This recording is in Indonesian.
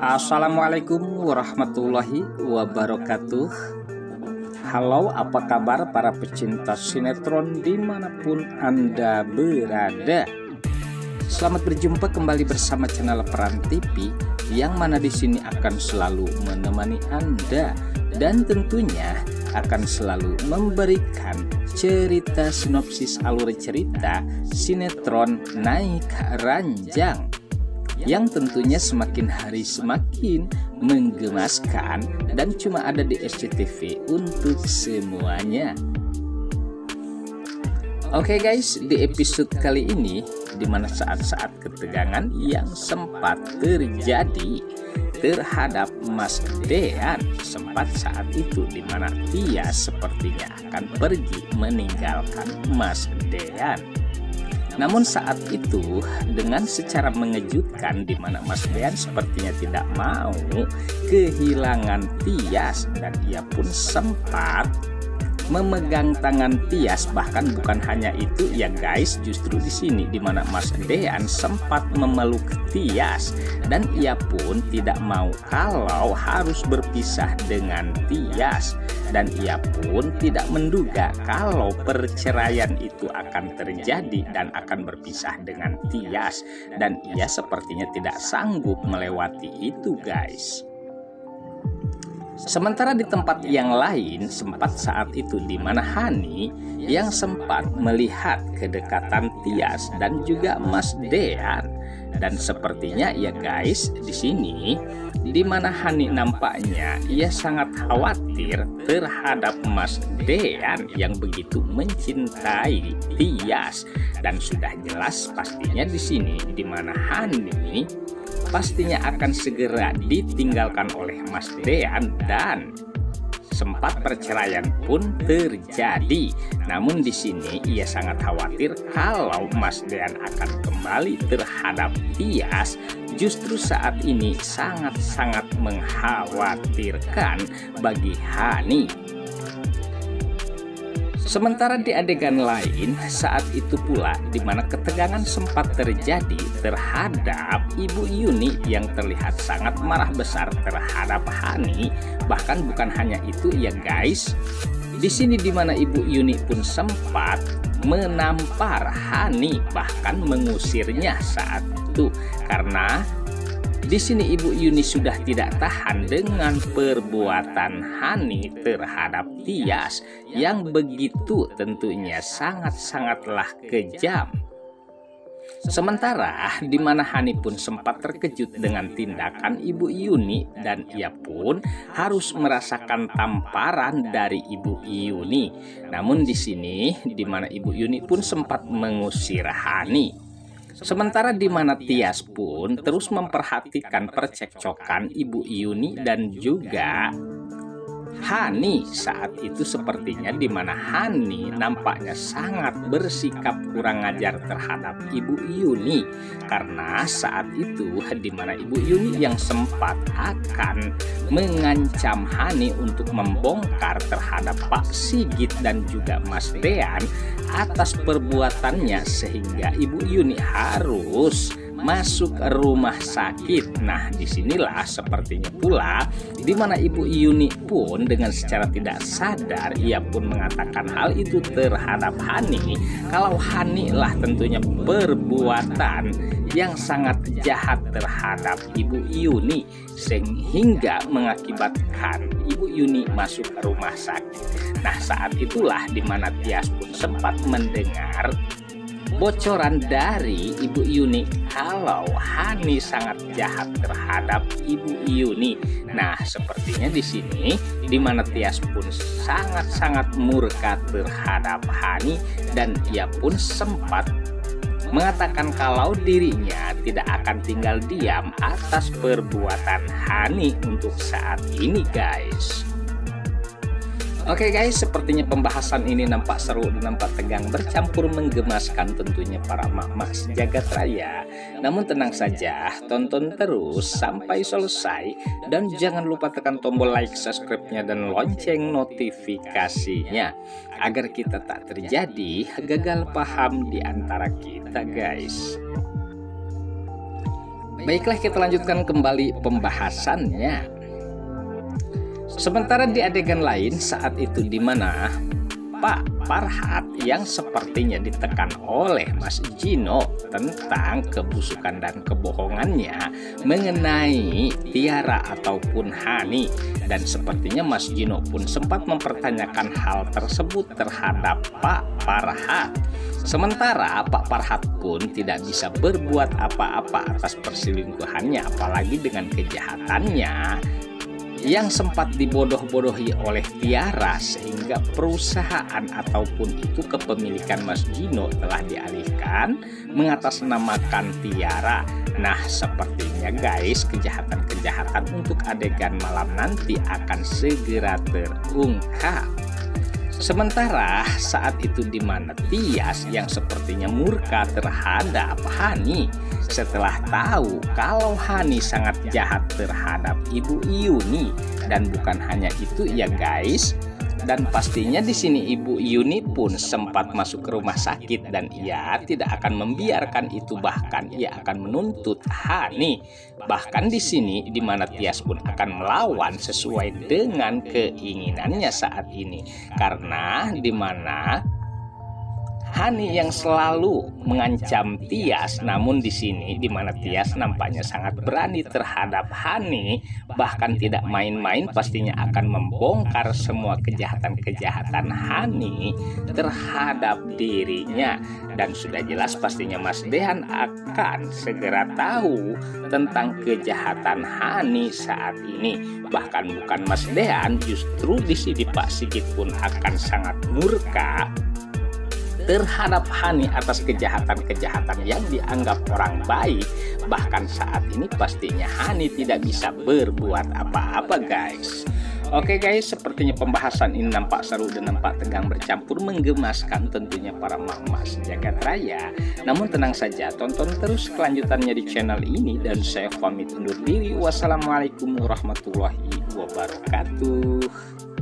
Assalamualaikum warahmatullahi wabarakatuh. Halo, apa kabar para pecinta sinetron dimanapun Anda berada? Selamat berjumpa kembali bersama channel Peran TV, yang mana di sini akan selalu menemani Anda dan tentunya akan selalu memberikan cerita sinopsis alur cerita sinetron Naik Ranjang, yang tentunya semakin hari semakin menggemaskan dan cuma ada di SCTV untuk semuanya. Oke guys, di episode kali ini, dimana saat-saat ketegangan yang sempat terjadi terhadap Mas Dean, sempat saat itu dimana dia sepertinya akan pergi meninggalkan Mas Dean. Namun saat itu dengan secara mengejutkan di mana Mas Dean sepertinya tidak mau kehilangan Tias, dan ia pun sempat memegang tangan Tias. Bahkan bukan hanya itu ya guys, justru di sini di mana Mas Dean sempat memeluk Tias dan ia pun tidak mau kalau harus berpisah dengan Tias. Dan ia pun tidak menduga kalau perceraian itu akan terjadi dan akan berpisah dengan Tias. Dan ia sepertinya tidak sanggup melewati itu guys. Sementara di tempat yang lain, sempat saat itu di mana Hani yang sempat melihat kedekatan Tias dan juga Mas Dean. Dan sepertinya ya guys, di sini di mana Hani nampaknya ia sangat khawatir terhadap Mas Dean yang begitu mencintai Tias. Dan sudah jelas pastinya di sini di mana Hani pastinya akan segera ditinggalkan oleh Mas Dean dan sempat perceraian pun terjadi. Namun di sini ia sangat khawatir kalau Mas Dean akan kembali terhadap Tias. Justru saat ini sangat-sangat mengkhawatirkan bagi Hani. Sementara di adegan lain, saat itu pula di mana ketegangan sempat terjadi terhadap Ibu Yuni yang terlihat sangat marah besar terhadap Hani. Bahkan bukan hanya itu ya guys, di sini di mana Ibu Yuni pun sempat menampar Hani, bahkan mengusirnya saat itu karena di sini Ibu Yuni sudah tidak tahan dengan perbuatan Hani terhadap Tias yang begitu tentunya sangat-sangatlah kejam. Sementara di mana Hani pun sempat terkejut dengan tindakan Ibu Yuni dan ia pun harus merasakan tamparan dari Ibu Yuni. Namun di sini di mana Ibu Yuni pun sempat mengusir Hani. Sementara di mana Tias pun terus memperhatikan percekcokan Ibu Yuni dan juga Hani saat itu sepertinya di mana Hani nampaknya sangat bersikap kurang ajar terhadap Ibu Yuni karena saat itu di mana Ibu Yuni yang sempat akan mengancam Hani untuk membongkar terhadap Pak Sigit dan juga Mas Dean atas perbuatannya, sehingga Ibu Yuni harus masuk rumah sakit. Nah, disinilah sepertinya pula di mana Ibu Yuni pun dengan secara tidak sadar ia pun mengatakan hal itu terhadap Hani, kalau Hani lah tentunya perbuatan yang sangat jahat terhadap Ibu Yuni sehingga mengakibatkan Ibu Yuni masuk ke rumah sakit. Nah, saat itulah di mana Tias pun sempat mendengar bocoran dari Ibu Yuni kalau Hani sangat jahat terhadap Ibu Yuni. Nah, sepertinya di sini di mana Tias pun sangat-sangat murka terhadap Hani dan ia pun sempat mengatakan kalau dirinya tidak akan tinggal diam atas perbuatan Hani untuk saat ini guys. Oke guys, sepertinya pembahasan ini nampak seru dan nampak tegang bercampur menggemaskan tentunya para emak-emak sejagat raya. Namun tenang saja, tonton terus sampai selesai dan jangan lupa tekan tombol like, subscribe-nya dan lonceng notifikasinya agar kita tak terjadi gagal paham di antara kita guys. Baiklah, kita lanjutkan kembali pembahasannya. Sementara di adegan lain saat itu di mana Pak Farhat yang sepertinya ditekan oleh Mas Gino tentang kebusukan dan kebohongannya mengenai Tiara ataupun Hani, dan sepertinya Mas Gino pun sempat mempertanyakan hal tersebut terhadap Pak Farhat. Sementara Pak Farhat pun tidak bisa berbuat apa-apa atas perselingkuhannya, apalagi dengan kejahatannya yang sempat dibodoh-bodohi oleh Tiara, sehingga perusahaan ataupun itu kepemilikan Mas Gino telah dialihkan mengatasnamakan Tiara. Nah, sepertinya guys, kejahatan-kejahatan untuk adegan malam nanti akan segera terungkap. Sementara saat itu di mana Tias yang sepertinya murka terhadap Hani setelah tahu kalau Hani sangat jahat terhadap Ibu Yuni, dan bukan hanya itu ya guys. Dan pastinya di sini Ibu Yuni pun sempat masuk ke rumah sakit dan ia tidak akan membiarkan itu, bahkan ia akan menuntut Hani. Bahkan di sini di mana Tias pun akan melawan sesuai dengan keinginannya saat ini, karena di mana Hani yang selalu mengancam Tias, namun di sini di mana Tias nampaknya sangat berani terhadap Hani, bahkan tidak main-main, pastinya akan membongkar semua kejahatan-kejahatan Hani terhadap dirinya. Dan sudah jelas pastinya Mas Dehan akan segera tahu tentang kejahatan Hani saat ini. Bahkan bukan Mas Dehan, justru di sini Pak Sigit pun akan sangat murka terhadap Hani atas kejahatan-kejahatan yang dianggap orang baik. Bahkan saat ini pastinya Hani tidak bisa berbuat apa-apa guys. Oke guys, sepertinya pembahasan ini nampak seru dan nampak tegang bercampur menggemaskan tentunya para emak-emak sejagat raya. Namun tenang saja, tonton terus kelanjutannya di channel ini, dan saya pamit undur diri. Wassalamualaikum warahmatullahi wabarakatuh.